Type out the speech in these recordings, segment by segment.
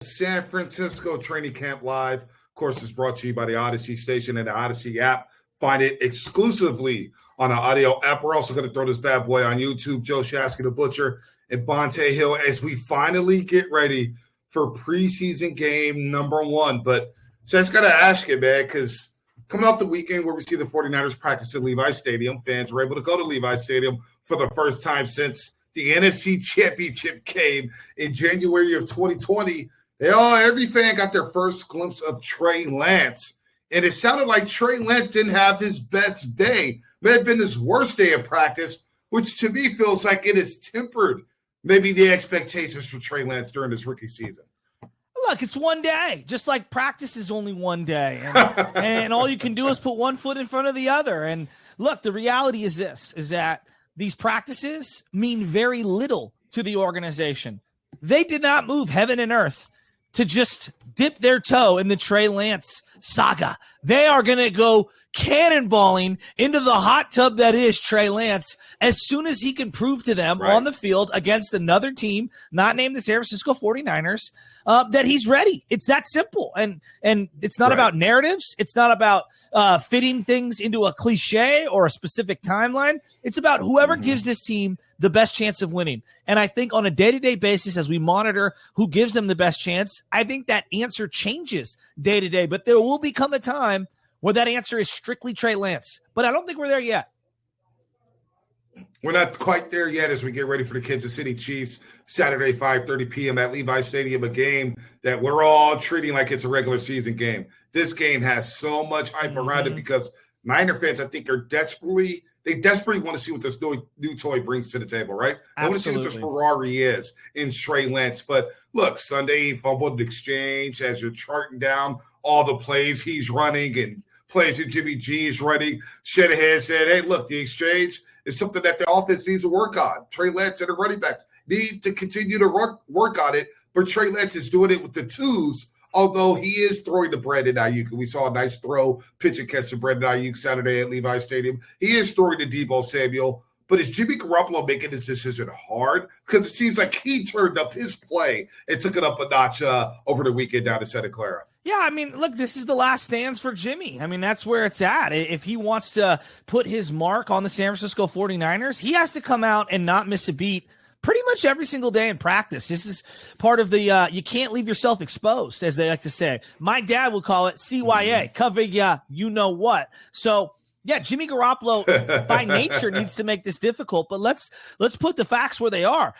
San Francisco Training Camp Live. Of course, it's brought to you by the Odyssey Station and the Odyssey app. Find it exclusively on the audio app. We're also going to throw this bad boy on YouTube. Joe Shasky, the Butcher, and Bonta Hill as we finally get ready for preseason game number 1. But just got to ask you, man, because coming off the weekend where we see the 49ers practice at Levi Stadium, fans were able to go to Levi Stadium for the first time since the NFC Championship game in January of 2020. Every fan got their first glimpse of Trey Lance. And it sounded like Trey Lance didn't have his best day. May have been his worst day of practice, which to me feels like it has tempered maybe the expectations for Trey Lance during his rookie season. Look, it's one day. Just like practice is only one day. And all you can do is put one foot in front of the other. And look, the reality is this, is that these practices mean very little to the organization. They did not move heaven and earth to just dip their toe in the Trey Lance saga. They are going to go cannonballing into the hot tub that is Trey Lance as soon as he can prove to them on the field against another team, not named the San Francisco 49ers, that he's ready. It's that simple. And it's not about narratives. It's not about fitting things into a cliche or a specific timeline. It's about whoever gives this team the best chance of winning. And I think on a day-to-day basis, as we monitor who gives them the best chance, I think that answer changes day-to-day. But there will become a time where that answer is strictly Trey Lance. But I don't think we're there yet. We're not quite there yet as we get ready for the Kansas City Chiefs, Saturday, 5:30 p.m. at Levi Stadium, a game that we're all treating like it's a regular season game. This game has so much hype around it because Niner fans, I think, desperately want to see what this new toy brings to the table, right? I want to see what this Ferrari is in Trey Lance. But look, Sunday, fumbled exchange as you're charting down all the plays he's running and plays that Jimmy G is running. Shanahan said, hey, look, the exchange is something that the offense needs to work on. Trey Lance and the running backs need to continue to work on it, but Trey Lance is doing it with the twos, although he is throwing to Brandon Ayuk. We saw a nice throw, pitch and catch to Brandon Ayuk Saturday at Levi Stadium. He is throwing to Deebo Samuel. But is Jimmy Garoppolo making this decision hard? Because it seems like he turned up his play and took it up a notch over the weekend down to Santa Clara. Yeah, I mean, look, this is the last stands for Jimmy. I mean, that's where it's at. If he wants to put his mark on the San Francisco 49ers, he has to come out and not miss a beat pretty much every single day in practice. This is part of the you can't leave yourself exposed, as they like to say. My dad would call it CYA, cover ya, you know what. So, yeah, Jimmy Garoppolo by nature needs to make this difficult, but let's put the facts where they are.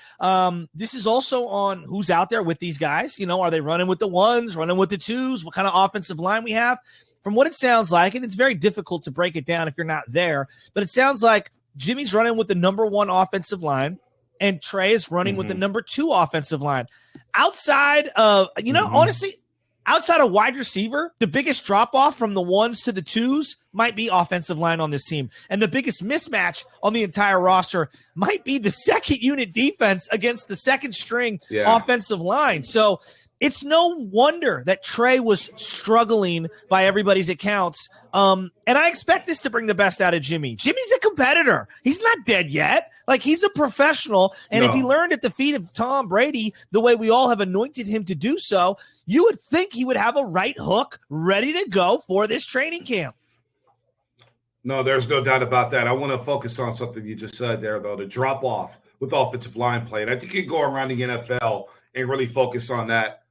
This is also on who's out there with these guys. You know, are they running with the ones, running with the twos? What kind of offensive line we have? From what it sounds like, and it's very difficult to break it down if you're not there, but it sounds like Jimmy's running with the number 1 offensive line, and Trey is running with the number 2 offensive line. Outside of, honestly, outside of wide receiver, the biggest drop-off from the 1s to the 2s might be offensive line on this team. And the biggest mismatch on the entire roster might be the second unit defense against the second string offensive line. So it's no wonder that Trey was struggling by everybody's accounts. And I expect this to bring the best out of Jimmy. Jimmy's a competitor. He's not dead yet. Like, he's a professional. And if he learned at the feet of Tom Brady the way we all have anointed him to do so, you would think he would have a right hook ready to go for this training camp. No, there's no doubt about that. I want to focus on something you just said there, though, the drop-off with offensive line play. And I think you can go around the NFL and really focus on that.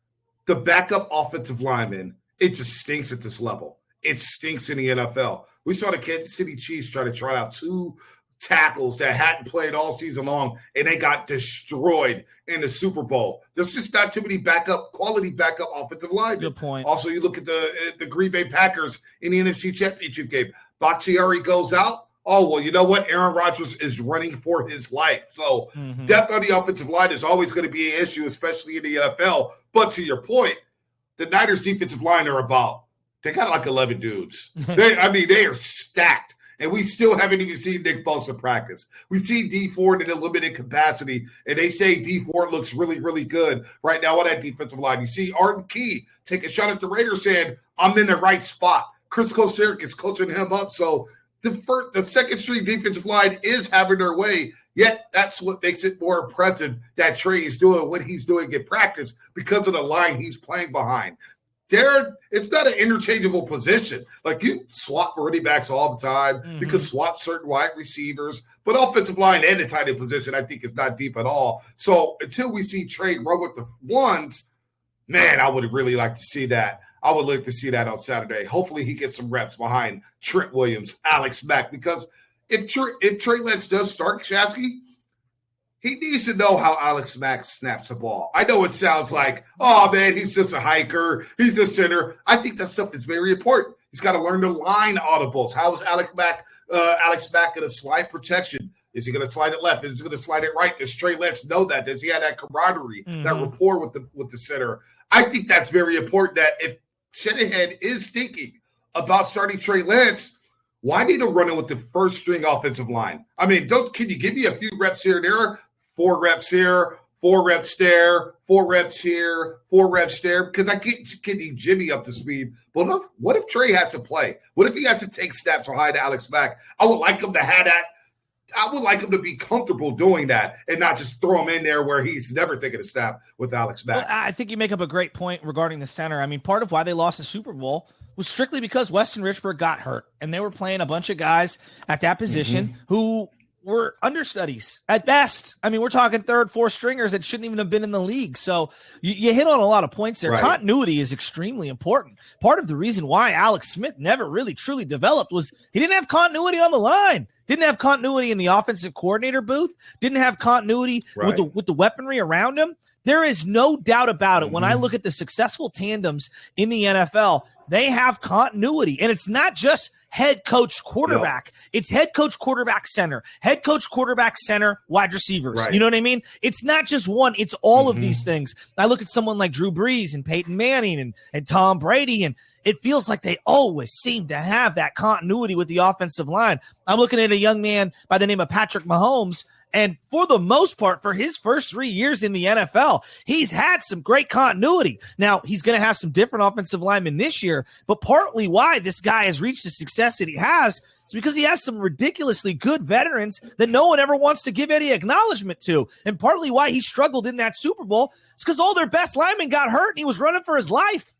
The backup offensive lineman, it just stinks at this level. It stinks in the NFL. We saw the Kansas City Chiefs try out 2 tackles that hadn't played all season long, and they got destroyed in the Super Bowl. There's just not too many quality backup offensive linemen. Good point. Also, you look at the Green Bay Packers in the NFC Championship game. Bakhtiari goes out. Oh, well, you know what? Aaron Rodgers is running for his life. So depth on the offensive line is always going to be an issue, especially in the NFL. But to your point, the Niners defensive line they got like 11 dudes. They are stacked. And we still haven't even seen Nick Bosa practice. We see D Ford in a limited capacity, and they say D Ford looks really, really good right now on that defensive line. You see Arden Key take a shot at the Raiders saying, I'm in the right spot. Chris Kosaric is coaching him up. So the second string defensive line is having their way. Yet that's what makes it more impressive that Trey is doing what he's doing in practice because of the line he's playing behind. It's not an interchangeable position. Like, you swap running backs all the time. Mm-hmm. You can swap certain wide receivers. But offensive line and the tight end position, I think, is not deep at all. So until we see Trey run with the ones, man, I would really like to see that. I would like to see that on Saturday. Hopefully he gets some reps behind Trent Williams, Alex Mack, because if Trey Lance does start Shasky, he needs to know how Alex Mack snaps the ball. I know it sounds like, oh, man, he's just a hiker. He's a center. I think that stuff is very important. He's got to learn to line audibles. How is Alex Mack going to slide protection? Is he going to slide it left? Is he going to slide it right? Does Trey Lance know that? Does he have that camaraderie, that rapport with the center? I think that's very important, that if Shanahan is thinking about starting Trey Lance, why need to run it with the first string offensive line? I mean, can you give me a few reps here and there? 4 reps here, 4 reps there, 4 reps here, 4 reps there, because I get getting Jimmy up to speed. But what if Trey has to play? What if he has to take snaps behind Alex Mack? I would like him to have that. I would like him to be comfortable doing that and not just throw him in there where he's never taken a snap with Alex Mack. Well, I think you make up a great point regarding the center. I mean, part of why they lost the Super Bowl was strictly because Weston Richburg got hurt, and they were playing a bunch of guys at that position who were understudies at best. I mean, we're talking 3rd, 4th stringers that shouldn't even have been in the league. So you hit on a lot of points there. Right. Continuity is extremely important. Part of the reason why Alex Smith never really truly developed was he didn't have continuity on the line. Didn't have continuity in the offensive coordinator booth. Didn't have continuity with the weaponry around him. There is no doubt about it. When I look at the successful tandems in the NFL, they have continuity. And it's not just head coach quarterback. It's head coach quarterback center, head coach quarterback center, wide receivers. Right. You know what I mean? It's not just one. It's all of these things. I look at someone like Drew Brees and Peyton Manning and Tom Brady, and it feels like they always seem to have that continuity with the offensive line. I'm looking at a young man by the name of Patrick Mahomes, and for the most part, for his first 3 years in the NFL, he's had some great continuity. Now, he's going to have some different offensive linemen this year, but partly why this guy has reached the success that he has is because he has some ridiculously good veterans that no one ever wants to give any acknowledgement to. And partly why he struggled in that Super Bowl is because all their best linemen got hurt and he was running for his life.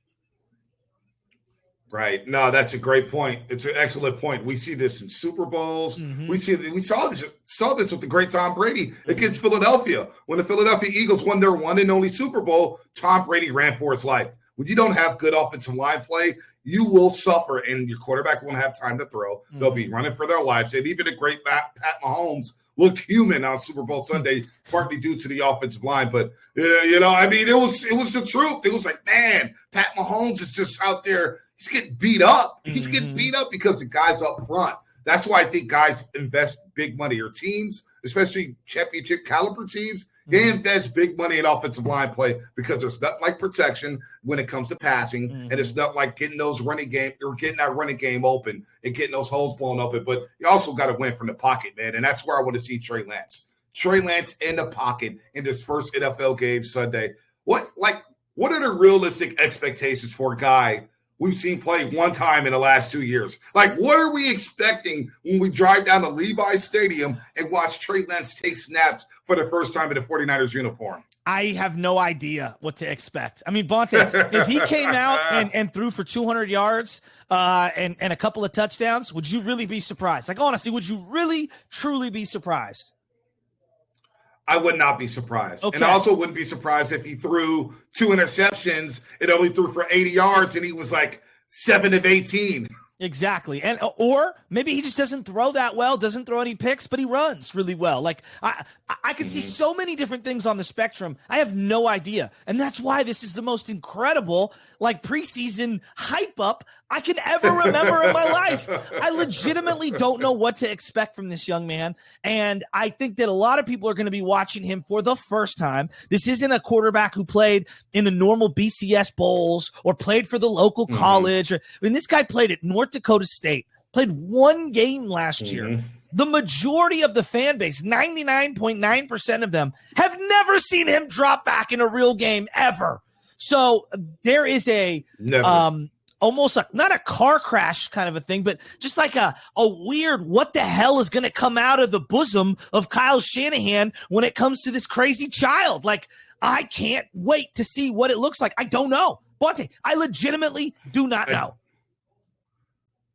Right. No, that's a great point. It's an excellent point. We see this in Super Bowls. We saw this with the great Tom Brady against Philadelphia. When the Philadelphia Eagles won their one and only Super Bowl, Tom Brady ran for his life. When you don't have good offensive line play, you will suffer, and your quarterback won't have time to throw. They'll be running for their lives. And even the great Pat Mahomes looked human on Super Bowl Sunday, partly due to the offensive line. But, I mean, it was the truth. It was like, man, Pat Mahomes is just out there. He's getting beat up. He's getting beat up because the guys up front. That's why I think guys invest big money, or teams, especially championship caliber teams, they invest big money in offensive line play because there's nothing like protection when it comes to passing, and it's not like getting that running game open and getting those holes blown open. But you also got to win from the pocket, man, and that's where I want to see Trey Lance. Trey Lance in the pocket in this first NFL game Sunday. What are the realistic expectations for a guy we've seen play one time in the last 2 years? Like, what are we expecting when we drive down to Levi Stadium and watch Trey Lance take snaps for the first time in a 49ers uniform? I have no idea what to expect. I mean, Bonta, if he came out and threw for 200 yards and a couple of touchdowns, would you really be surprised? Like, honestly, would you really, truly be surprised? I would not be surprised. Okay. And I also wouldn't be surprised if he threw 2 interceptions and only threw for 80 yards and he was like 7 of 18. Exactly. And or maybe he just doesn't throw that well, doesn't throw any picks, but he runs really well. Like I can see so many different things on the spectrum. I have no idea. And that's why this is the most incredible preseason hype up I can ever remember in my life. I legitimately don't know what to expect from this young man. And I think that a lot of people are going to be watching him for the first time. This isn't a quarterback who played in the normal BCS bowls or played for the local college. This guy played at North Dakota State, played one game last year. The majority of the fan base, 99.9% of them, have never seen him drop back in a real game ever. So there is almost not a car crash kind of a thing, but just like a weird, what the hell is going to come out of the bosom of Kyle Shanahan when it comes to this crazy child? Like, I can't wait to see what it looks like. I don't know. Bonta, I legitimately do not know.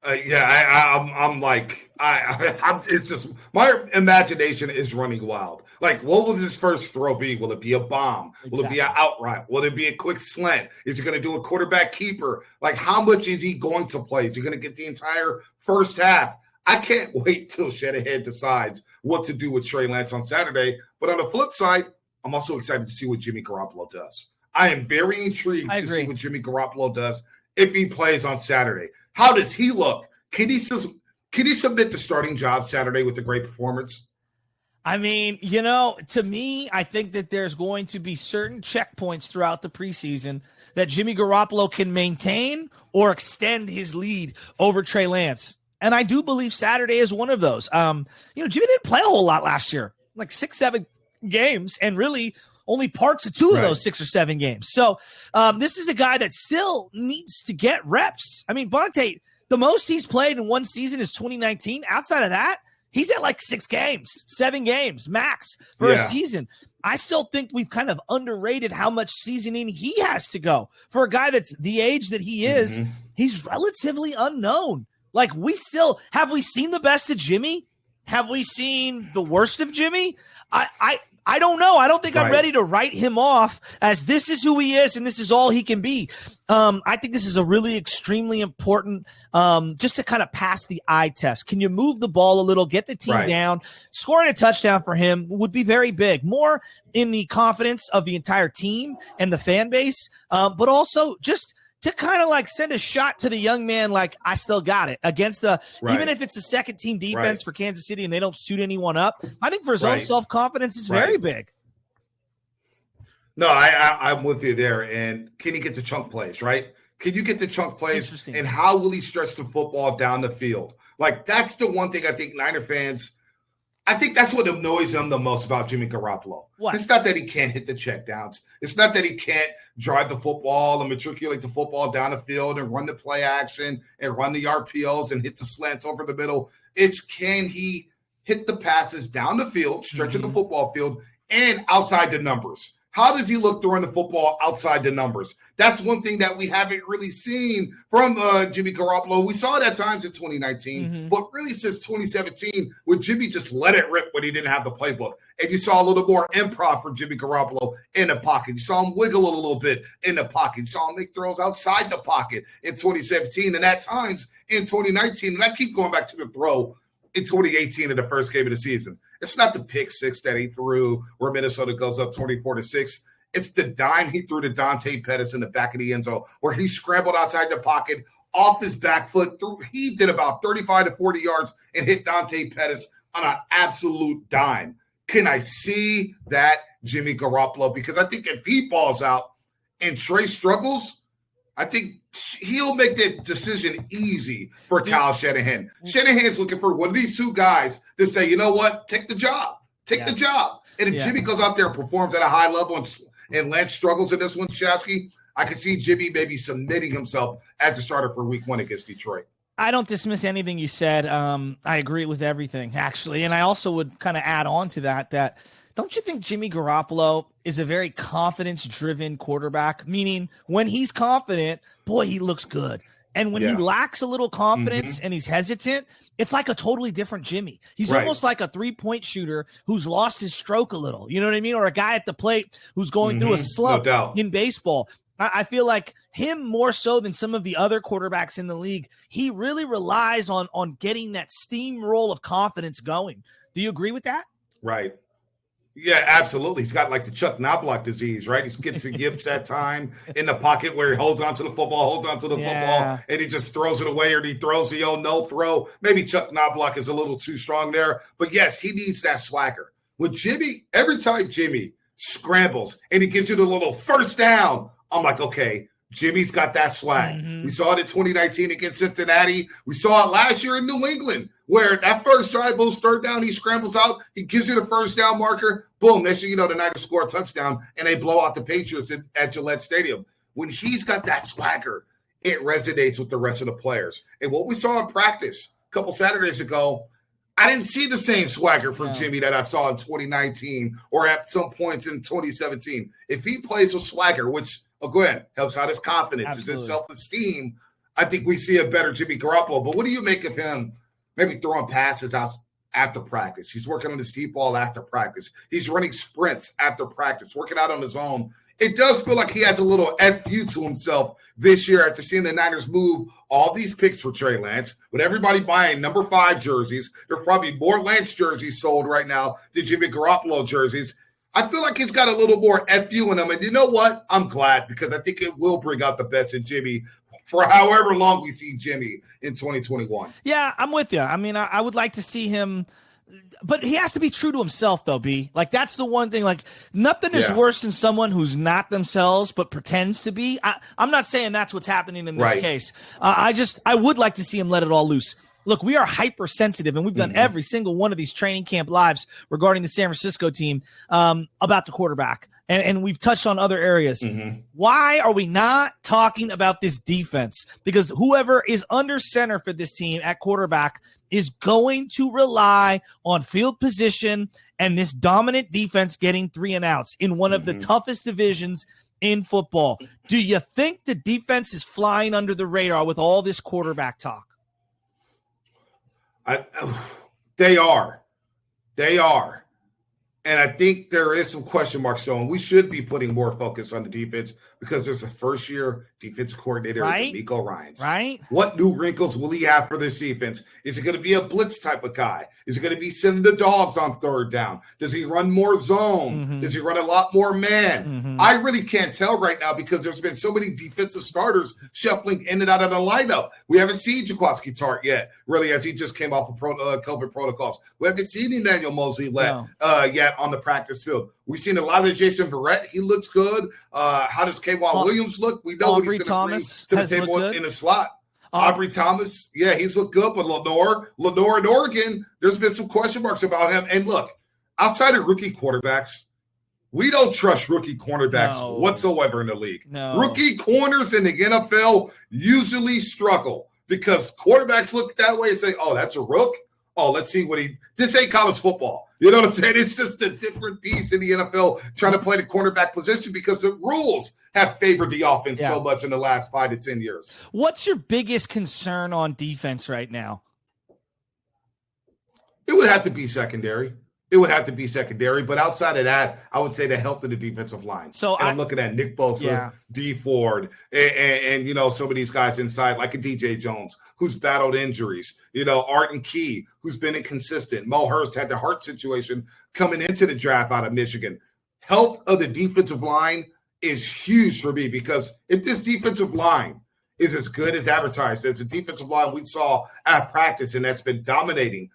I'm like, it's just, my imagination is running wild. Like, what will this first throw be? Will it be a bomb? Exactly. Will it be an outright? Will it be a quick slant? Is he going to do a quarterback keeper? Like, how much is he going to play? Is he going to get the entire first half? I can't wait till Shanahan decides what to do with Trey Lance on Saturday. But on the flip side, I'm also excited to see what Jimmy Garoppolo does. I am very intrigued to see what Jimmy Garoppolo does if he plays on Saturday. How does he look? Can he submit the starting job Saturday with a great performance? I mean, to me, I think that there's going to be certain checkpoints throughout the preseason that Jimmy Garoppolo can maintain or extend his lead over Trey Lance. And I do believe Saturday is one of those. Jimmy didn't play a whole lot last year, like 6-7 games, and really only parts of 2 of those 6 or 7 games. So this is a guy that still needs to get reps. I mean, Bonta, the most he's played in one season is 2019. Outside of that, he's at like 6 games, 7 games max for a season. I still think we've kind of underrated how much seasoning he has to go. For a guy that's the age that he is, he's relatively unknown. Like, have we seen the best of Jimmy? Have we seen the worst of Jimmy? I don't know. I don't think I'm ready to write him off as this is who he is and this is all he can be. I think this is a really extremely important just to kind of pass the eye test. Can you move the ball a little, get the team down? Scoring a touchdown for him would be very big, more in the confidence of the entire team and the fan base, but also just to kind of like send a shot to the young man, like, I still got it against even if it's the second team defense for Kansas City and they don't suit anyone up. I think for his own self-confidence, it's very big. No, I'm with you there. And can he get the chunk plays, right? Can you get the chunk plays? And how will he stretch the football down the field? Like, that's the one thing I think Niner fans, I think that's what annoys them the most about Jimmy Garoppolo. What? It's not that he can't hit the checkdowns. It's not that he can't drive the football and matriculate the football down the field and run the play action and run the RPOs and hit the slants over the middle. It's, can he hit the passes down the field, stretching the football field, and outside the numbers? How does he look throwing the football outside the numbers? That's one thing that we haven't really seen from Jimmy Garoppolo. We saw it at times in 2019, but really since 2017, when Jimmy just let it rip when he didn't have the playbook. And you saw a little more improv from Jimmy Garoppolo in the pocket. You saw him wiggle a little bit in the pocket. You saw him make throws outside the pocket in 2017 and at times in 2019. And I keep going back to the throw in 2018 in the first game of the season. It's not the pick six that he threw where Minnesota goes up 24-6. It's the dime he threw to Dante Pettis in the back of the end zone where he scrambled outside the pocket off his back foot. He did about 35 to 40 yards and hit Dante Pettis on an absolute dime. Can I see that Jimmy Garoppolo? Because I think if he balls out and Trey struggles, I think he'll make that decision easy for Kyle Shanahan. Shanahan's looking for one of these two guys to say, you know what, take the job. Take the job. And if Jimmy goes out there and performs at a high level and Lance struggles in this one, Shasky, I could see Jimmy maybe submitting himself as a starter for week 1 against Detroit. I don't dismiss anything you said. I agree with everything, actually. And I also would kind of add on to that don't you think Jimmy Garoppolo is a very confidence-driven quarterback? Meaning when he's confident, boy, he looks good. And when he lacks a little confidence and he's hesitant, it's like a totally different Jimmy. He's almost like a three-point shooter who's lost his stroke a little. You know what I mean? Or a guy at the plate who's going through a slump in baseball. I feel like him more so than some of the other quarterbacks in the league, he really relies on getting that steamroll of confidence going. Do you agree with that? Right. Yeah, absolutely. He's got like the Chuck Knobloch disease, right? He gets the yips at time in the pocket where he holds onto the football, and he just throws it away, or he throws the no throw. Maybe Chuck Knobloch is a little too strong there. But yes, he needs that swagger. With Jimmy, every time Jimmy scrambles and he gives you the little first down, I'm like, okay, Jimmy's got that swag. We saw it in 2019 against Cincinnati. We saw it last year in New England, where that first drive, goes third down, he scrambles out, he gives you the first down marker, boom, next thing you know, the Niners score a touchdown, and they blow out the Patriots at Gillette Stadium. When he's got that swagger, it resonates with the rest of the players. And what we saw in practice a couple Saturdays ago, I didn't see the same swagger from Jimmy that I saw in 2019 or at some points in 2017. If he plays with swagger, which, again, helps out his confidence, his self-esteem, I think we see a better Jimmy Garoppolo. But what do you make of him maybe throwing passes out after practice? He's working on his deep ball after practice. He's running sprints after practice, working out on his own. It does feel like he has a little FU to himself this year after seeing the Niners move all these picks for Trey Lance. With everybody buying number 5 jerseys, there's probably more Lance jerseys sold right now than Jimmy Garoppolo jerseys. I feel like he's got a little more FU in him. And you know what? I'm glad, because I think it will bring out the best in Jimmy for however long we see Jimmy in 2021. Yeah, I'm with you. I mean, I would like to see him, but he has to be true to himself, though, B. Like, that's the one thing. Like, nothing is worse than someone who's not themselves but pretends to be. I'm not saying that's what's happening in this case. I would like to see him let it all loose. Look, we are hypersensitive, and we've done every single one of these training camp lives regarding the San Francisco team about the quarterback. And we've touched on other areas. Why are we not talking about this defense? Because whoever is under center for this team at quarterback is going to rely on field position and this dominant defense getting 3 and outs in one of the toughest divisions in football. Do you think the defense is flying under the radar with all this quarterback talk? They are. And I think there is some question marks, though, and we should be putting more focus on the defense because there's a first-year defensive coordinator, D'Amico Ryans. What new wrinkles will he have for this defense? Is it going to be a blitz type of guy? Is it going to be sending the dogs on third down? Does he run more zone? Does he run a lot more man? I really can't tell right now because there's been so many defensive starters shuffling in and out of the lineup. We haven't seen Jaquiski Tartt yet, really, as he just came off of COVID protocols. We haven't seen Emmanuel Mosley yet on the practice field. We've seen a lot of Jason Verrett. He looks good. How does K'Waun Williams look? We know what he's going to bring to the table in the slot. Aubrey Thomas, he's looked good. But Lenore in Oregon, there's been some question marks about him. And look, outside of rookie quarterbacks, we don't trust rookie cornerbacks whatsoever in the league. Rookie corners in the NFL usually struggle because quarterbacks look that way and say, oh, that's a rook. Oh, let's see this ain't college football. You know what I'm saying? It's just a different piece in the NFL trying to play the cornerback position because the rules have favored the offense so much in the last 5 to 10 years. What's your biggest concern on defense right now? It would have to be secondary. But outside of that, I would say the health of the defensive line. So I'm looking at Nick Bosa, D Ford, and some of these guys inside, like a DJ Jones, who's battled injuries. Arden Key, who's been inconsistent. Mo Hurst had the heart situation coming into the draft out of Michigan. Health of the defensive line is huge for me because if this defensive line is as good as advertised as the defensive line we saw at practice, and that's been dominating,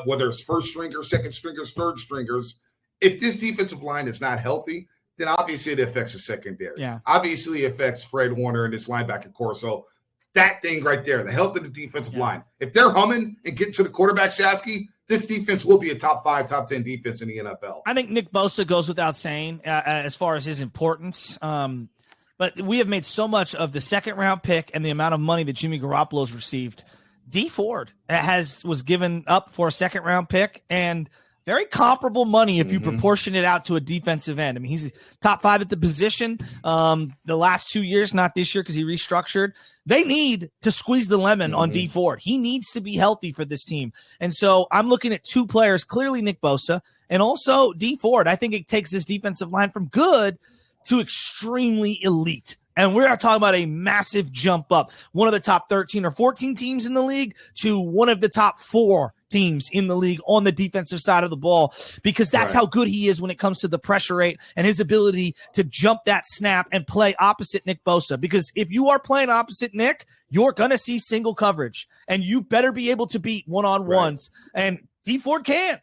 whether it's first stringers, second stringers, third stringers, if this defensive line is not healthy, then obviously it affects the secondary. Obviously it affects Fred Warner and this linebacker core. So that thing right there, the health of the defensive line, if they're humming and getting to the quarterback, Shasky, this defense will be a top 5, top 10 defense in the NFL. I think Nick Bosa goes without saying as far as his importance. But we have made so much of the second-round pick and the amount of money that Jimmy Garoppolo's received. D Ford was given up for a second-round pick and very comparable money if you proportion it out to a defensive end. I mean, he's top 5 at the position the last 2 years, not this year because he restructured. They need to squeeze the lemon on D Ford. He needs to be healthy for this team. And so I'm looking at 2 players, clearly Nick Bosa and also D Ford. I think it takes this defensive line from good to extremely elite. And we're talking about a massive jump up. One of the top 13 or 14 teams in the league to one of the top 4 teams in the league on the defensive side of the ball, because that's how good he is when it comes to the pressure rate and his ability to jump that snap and play opposite Nick Bosa. Because if you are playing opposite Nick, you're going to see single coverage, and you better be able to beat one-on-ones. And D Ford can.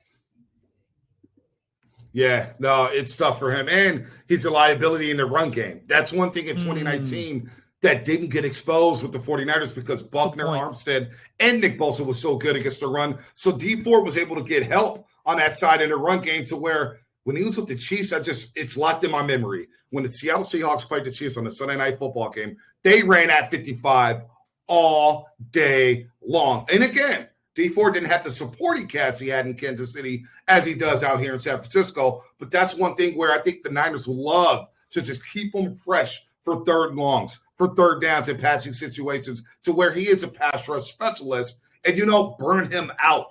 Yeah, no, it's tough for him. And he's a liability in the run game. That's one thing in 2019 that didn't get exposed with the 49ers because Buckner, Armstead, and Nick Bosa was so good against the run. So D Ford was able to get help on that side in the run game to where when he was with the Chiefs, it's locked in my memory. When the Seattle Seahawks played the Chiefs on the Sunday Night Football game, They ran at 55 all day long. And again, D4 didn't have the supporting cast he had in Kansas City as he does out here in San Francisco. But that's one thing where I think the Niners would love to just keep him fresh for third longs, for third downs in passing situations, to where he is a pass rush specialist and, burn him out,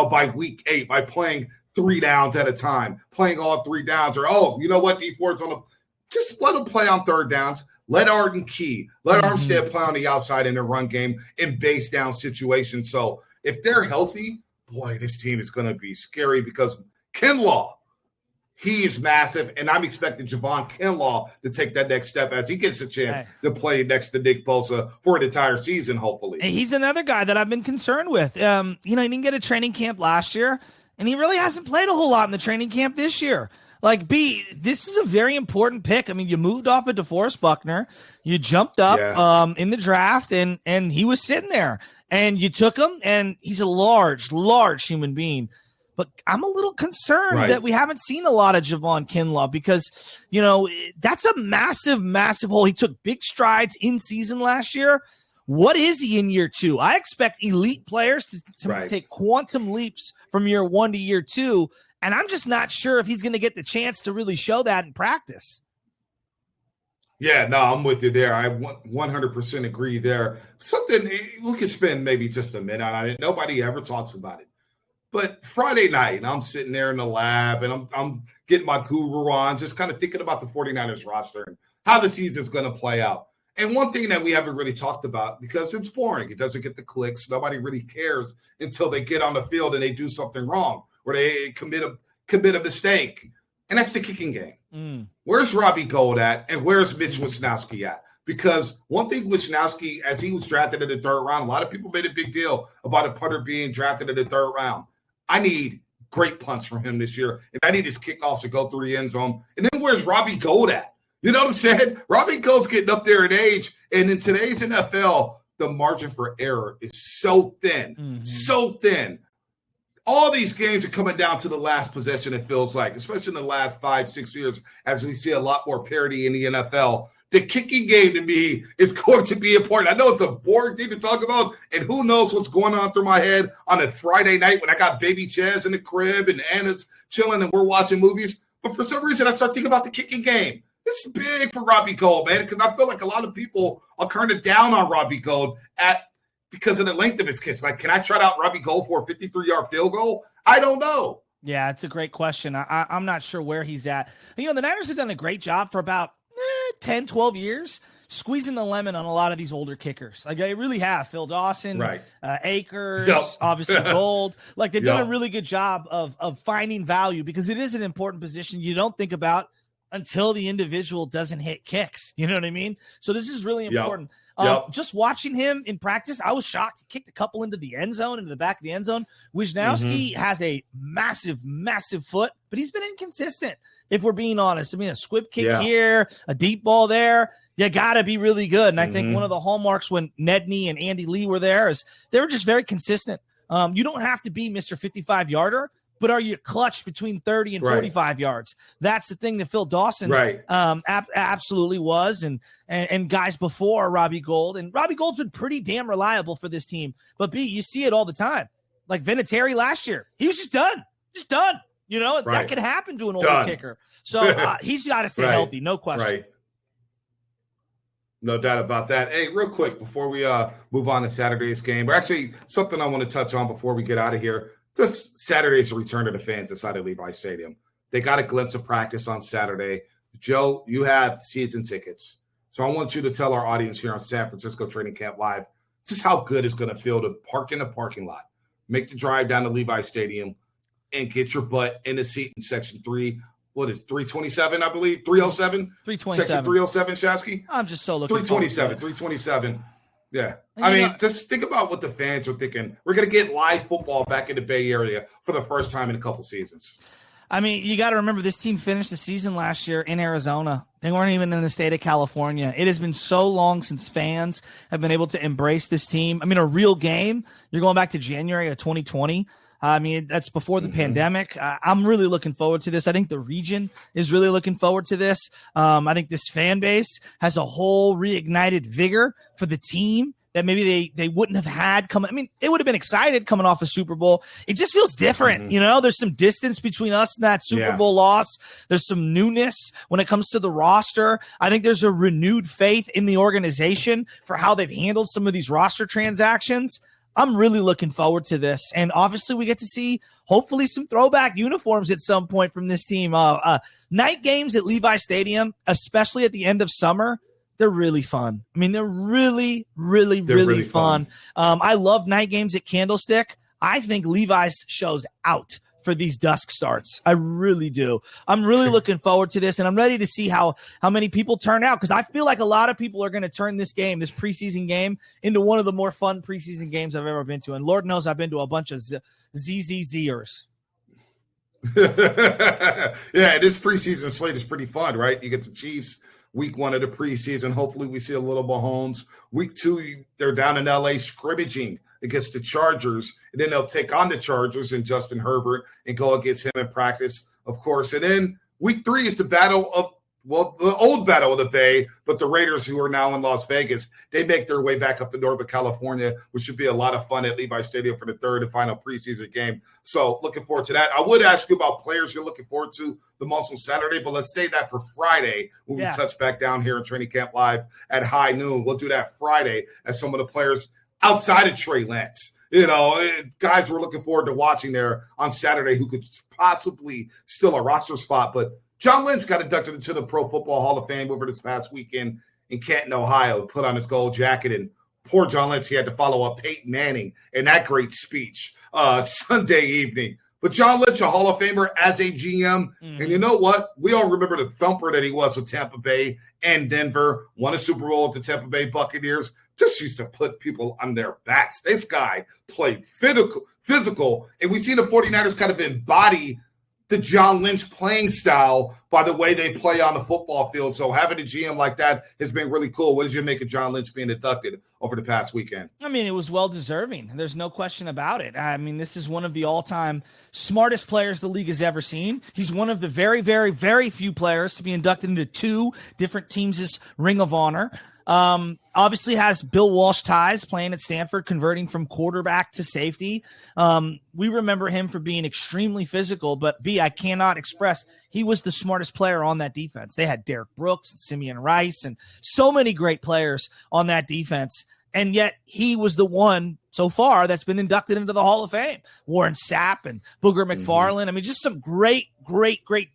by week 8 by playing 3 downs at a time, playing all 3 downs. Or, you know what, D4's on just let him play on third downs. Let Arden Key, let Armstead play on the outside in the run game in base down situations. So if they're healthy, boy, this team is going to be scary because Kinlaw, he is massive, and I'm expecting Javon Kinlaw to take that next step as he gets a chance to play next to Nick Bosa for an entire season, hopefully. And he's another guy that I've been concerned with. He didn't get a training camp last year, and he really hasn't played a whole lot in the training camp this year. Like, this is a very important pick. I mean, you moved off of DeForest Buckner. You jumped up in the draft, and he was sitting there. And you took him, and he's a large human being. But I'm a little concerned that we haven't seen a lot of Javon Kinlaw because, that's a massive, massive hole. He took big strides in season last year. What is he in year 2? I expect elite players to take quantum leaps from year 1 to year 2. And I'm just not sure if he's going to get the chance to really show that in practice. Yeah, no, I'm with you there. I 100% agree there. Something we could spend maybe just a minute on it. Nobody ever talks about it. But Friday night, and I'm sitting there in the lab, and I'm getting my guru on, just kind of thinking about the 49ers roster and how the season's going to play out. And one thing that we haven't really talked about, because it's boring, it doesn't get the clicks, nobody really cares until they get on the field and they do something wrong or they commit a mistake, and that's the kicking game. Where's Robbie Gould at, and where's Mitch Wisnowski at? Because one thing Wisnowski, as he was drafted in the 3rd round, a lot of people made a big deal about a punter being drafted in the 3rd round. I need great punts from him this year, and I need his kickoffs to go through the end zone. And then where's Robbie Gould at? You know what I'm saying? Robbie Gould's getting up there in age, and in today's NFL, the margin for error is so thin, so thin. All these games are coming down to the last possession, it feels like, especially in the last 5-6 years, as we see a lot more parity in the NFL. The kicking game, to me, is going to be important. I know it's a boring thing to talk about, and who knows what's going on through my head on a Friday night when I got baby Chaz in the crib and Anna's chilling and we're watching movies. But for some reason, I start thinking about the kicking game. This is big for Robbie Gould, man, because I feel like a lot of people are kind of down on Robbie Gould because of the length of his kicks. Like, can I trot out Robbie Gould for a 53-yard field goal? I don't know. Yeah, it's a great question. I'm not sure where he's at. The Niners have done a great job for about 10, 12 years squeezing the lemon on a lot of these older kickers. Like, they really have. Phil Dawson, Akers, obviously Gould. Like, they've done a really good job of finding value because it is an important position you don't think about until the individual doesn't hit kicks. You know what I mean? So this is really important. Just watching him in practice, I was shocked. He kicked a couple into the end zone, into the back of the end zone. Wisnowski has a massive, massive foot, but he's been inconsistent, if we're being honest. I mean, a squib kick here, a deep ball there. You got to be really good. And I think one of the hallmarks when Nedney and Andy Lee were there is they were just very consistent. You don't have to be Mr. 55-yarder, but are you clutch between 30 and 45 yards? That's the thing that Phil Dawson absolutely was, and guys before Robbie Gould. And Robbie Gould's been pretty damn reliable for this team. But, you see it all the time. Like Vinatieri last year. He was just done. That could happen to an older kicker. So he's got to stay healthy, no question. Right. No doubt about that. Hey, real quick, before we move on to Saturday's game, or actually something I want to touch on before we get out of here. This Saturday's a return to the fans inside of Levi Stadium. They got a glimpse of practice on Saturday. Joe, you have season tickets. So I want you to tell our audience here on San Francisco Training Camp Live just how good it's going to feel to park in a parking lot, make the drive down to Levi Stadium, and get your butt in the seat in Section 3. What is 327, I believe? 307? 327. Section 307, Shasky? I'm just so looking 327, 327. Yeah. I mean, just think about what the fans are thinking. We're going to get live football back in the Bay Area for the first time in a couple seasons. I mean, you got to remember this team finished the season last year in Arizona. They weren't even in the state of California. It has been so long since fans have been able to embrace this team. I mean, a real game. You're going back to January of 2020. I mean, that's before the pandemic. I'm really looking forward to this. I think the region is really looking forward to this. I think this fan base has a whole reignited vigor for the team that maybe they wouldn't have had coming. I mean, they would have been excited coming off a Super Bowl. It just feels different. You know, there's some distance between us and that Super Bowl loss. There's some newness when it comes to the roster. I think there's a renewed faith in the organization for how they've handled some of these roster transactions. I'm really looking forward to this. And obviously we get to see hopefully some throwback uniforms at some point from this team. Night games at Levi Stadium, especially at the end of summer, they're really fun. I mean, they're really fun. I love night games at Candlestick. I think Levi's shows out for these dusk starts. I really do. I'm really looking forward to this, and I'm ready to see how many people turn out, because I feel like a lot of people are going to turn this game, this preseason game, into one of the more fun preseason games I've ever been to. And Lord knows I've been to a bunch of ZZZers. Yeah, this preseason slate is pretty fun, right? You get the Chiefs week 1 of the preseason. Hopefully we see a little Mahomes. Week 2, they're down in LA scrimmaging against the Chargers, and then they'll take on the Chargers and Justin Herbert and go against him in practice, of course. And then week 3 is the old battle of the Bay, but the Raiders, who are now in Las Vegas, they make their way back up to Northern California, which should be a lot of fun at Levi Stadium for the third and final preseason game. So looking forward to that. I would ask you about players you're looking forward to the most on Saturday, but let's save that for Friday when we touch back down here in Training Camp Live at high noon. We'll do that Friday as some of the players outside of Trey Lance, you know, guys we're looking forward to watching there on Saturday who could possibly steal a roster spot. But John Lynch got inducted into the Pro Football Hall of Fame over this past weekend in Canton, Ohio, put on his gold jacket. And poor John Lynch, he had to follow up Peyton Manning in that great speech Sunday evening. But John Lynch, a Hall of Famer as a GM. And you know what? We all remember the thumper that he was with Tampa Bay and Denver, won a Super Bowl with the Tampa Bay Buccaneers. Just used to put people on their backs. This guy played physical, and we see the 49ers kind of embody the John Lynch playing style by the way they play on the football field. So having a GM like that has been really cool. What did you make of John Lynch being inducted over the past weekend? I mean, it was well-deserving. There's no question about it. I mean, this is one of the all-time smartest players the league has ever seen. He's one of the very, very, very few players to be inducted into 2 different teams' Ring of Honor. Obviously has Bill Walsh ties, playing at Stanford, converting from quarterback to safety. We remember him for being extremely physical, but I cannot express he was the smartest player on that defense. They had Derek Brooks and Simeon Rice and so many great players on that defense. And yet he was the one so far that's been inducted into the Hall of Fame. Warren Sapp and Booger McFarland. I mean, just some great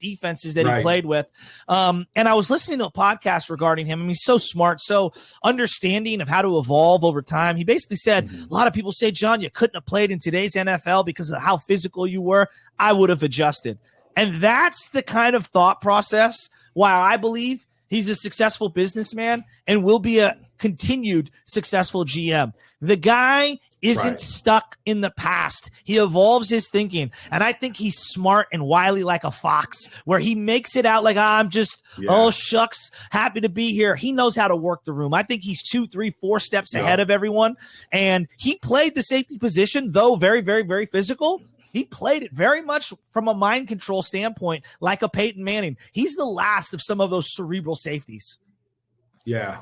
defenses that he played with. And I was listening to a podcast regarding him. I mean, he's so smart, so understanding of how to evolve over time. He basically said, a lot of people say, John, you couldn't have played in today's NFL because of how physical you were. I would have adjusted. And that's the kind of thought process why I believe he's a successful businessman and will be a continued successful GM. The guy isn't stuck in the past. He evolves his thinking. And I think he's smart and wily like a fox, where he makes it out like, I'm just, oh, shucks, happy to be here. He knows how to work the room. I think he's 2, 3, 4 steps ahead of everyone. And he played the safety position, though very, very, very physical. He played it very much from a mind control standpoint, like a Peyton Manning. He's the last of some of those cerebral safeties. Yeah.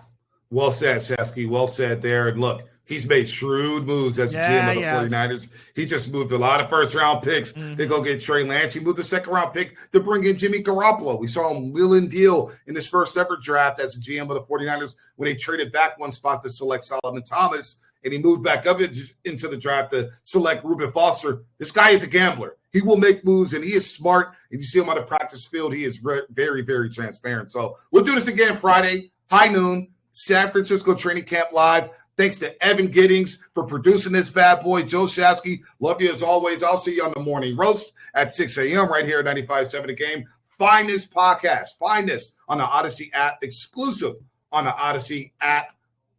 Well said, Shasky. Well said there. And look, he's made shrewd moves as a GM of the 49ers. He just moved a lot of first-round picks. They go get Trey Lance. He moved a second-round pick to bring in Jimmy Garoppolo. We saw him wheel and deal in his first-ever draft as a GM of the 49ers when they traded back one spot to select Solomon Thomas, and he moved back up into the draft to select Reuben Foster. This guy is a gambler. He will make moves, and he is smart. If you see him on the practice field, he is very, very transparent. So we'll do this again Friday, high noon, San Francisco Training Camp Live. Thanks to Evan Giddings for producing this bad boy. Joe Shasky, love you as always. I'll see you on the morning roast at 6 a.m. right here at 95.7 The Game. Find this podcast. Find this on the Odyssey app, exclusive on the Odyssey app.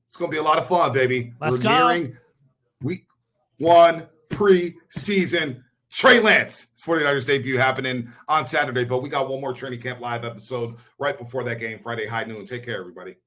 It's going to be a lot of fun, baby. We're nearing week 1 preseason. Trey Lance, 49ers debut happening on Saturday, but we got one more Training Camp Live episode right before that game, Friday, high noon. Take care, everybody.